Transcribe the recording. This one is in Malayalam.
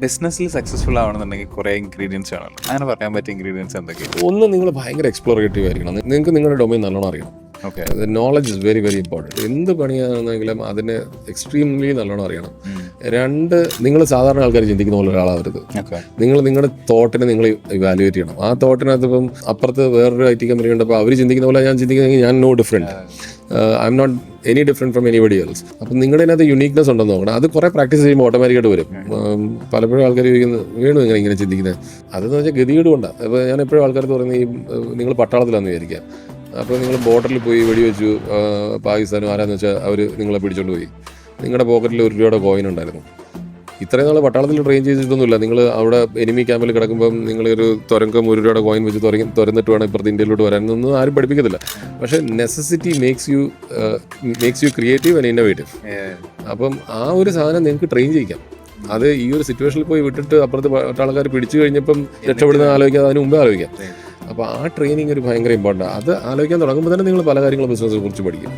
ബിസിനസ്സിൽ സക്സസ്ഫുൾ ആവണമെന്നുണ്ടെങ്കിൽ കുറേ ഇൻഗ്രീഡിയൻസ് ആണല്ലോ. അങ്ങനെ പറയാൻ പറ്റിയ ഇൻഗ്രീഡിയൻസ് എന്തൊക്കെയാണ്? ഒന്ന്, നിങ്ങൾ ഭയങ്കര എക്സ്പ്ലോറേറ്റീവ് ആയിരിക്കണം. നിങ്ങൾക്ക് നിങ്ങളുടെ ഡൊമൈൻ നല്ലോണം അറിയണം. Okay, knowledge is very very important. എന്ത് പണിയാണെന്നെങ്കിലും അതിന് എക്സ്ട്രീംലി നല്ലോണം അറിയണം. രണ്ട്, നിങ്ങൾ സാധാരണ ആൾക്കാർ ചിന്തിക്കുന്ന പോലെ ഒരാളാവരുത്. നിങ്ങളുടെ തോട്ടിനെ നിങ്ങൾ ഇവാലുവേറ്റ് ചെയ്യണം. ആ തോട്ടിനകത്ത് ഇപ്പം അപ്പുറത്ത് വേറൊരു IT കമ്പനി ഉണ്ടപ്പോൾ അവർ ചിന്തിക്കുന്ന പോലെ ഞാൻ ചിന്തിക്കുന്നെങ്കിൽ ഞാൻ no different. I'm not any different from anybody else. അപ്പം നിങ്ങളുടെ അതിനകത്ത് യുണീക്നെസ് ഉണ്ടെന്ന് നോക്കണം. അത് കുറേ പ്രാക്ടീസ് ചെയ്യുമ്പോൾ ഓട്ടോമാറ്റിക്കായിട്ട് വരും. പലപ്പോഴും ആൾക്കാർ ചോദിക്കുന്നത് വീണു ഇങ്ങനെ ചിന്തിക്കുന്നത് അതെന്ന് വെച്ചാൽ ഗതികേട് കൊണ്ടാണ്. അപ്പോൾ ഞാൻ എപ്പോഴും ആൾക്കാർക്ക് പറയുന്നത് നിങ്ങൾ പട്ടാളത്തിലാണെന്ന് വിചാരിക്കുക. അപ്പോൾ നിങ്ങൾ ബോർഡറിൽ പോയി വെടിവെച്ചു, പാകിസ്ഥാനും ആരാന്ന് വെച്ചാൽ അവർ നിങ്ങളെ പിടിച്ചോണ്ട് പോയി. നിങ്ങളുടെ പോക്കറ്റിൽ ₹1 കോയിൻ ഉണ്ടായിരുന്നു. ഇത്രയും നാൾ പട്ടാളത്തിൽ ട്രെയിൻ ചെയ്തിട്ടൊന്നുമില്ല. നിങ്ങൾ അവിടെ എനിമി ക്യാമ്പിൽ കിടക്കുമ്പം നിങ്ങളൊരു തുരങ്കം ₹1 കോയിൻ വെച്ച് തുറന്നിട്ട് വേണം ഇപ്പുറത്ത് ഇന്ത്യയിലോട്ട് വരാനൊന്നും ആരും പഠിപ്പിക്കത്തില്ല. പക്ഷേ necessity makes you creative and innovative. അപ്പം ആ ഒരു സാധനം നിങ്ങൾക്ക് ട്രെയിൻ ചെയ്യിക്കാം. അത് ഈ ഒരു സിറ്റുവേഷനിൽ പോയി വിട്ടിട്ട് അപ്പുറത്ത് പട്ടാളക്കാർ പിടിച്ചു കഴിഞ്ഞപ്പം രക്ഷപ്പെടുന്ന ആലോചിക്കാതെ അതിന് മുമ്പേ ആലോചിക്കാം. അപ്പോൾ ആ ട്രെയിനിങ് ഒരു ഭയങ്കര ഇമ്പോർട്ടൻ്റ്. അത് ആലോചിക്കാൻ തുടങ്ങുമ്പോൾ തന്നെ നിങ്ങൾ പല കാര്യങ്ങളും ബിസിനസ്സിനെ കുറിച്ച് പഠിക്കും.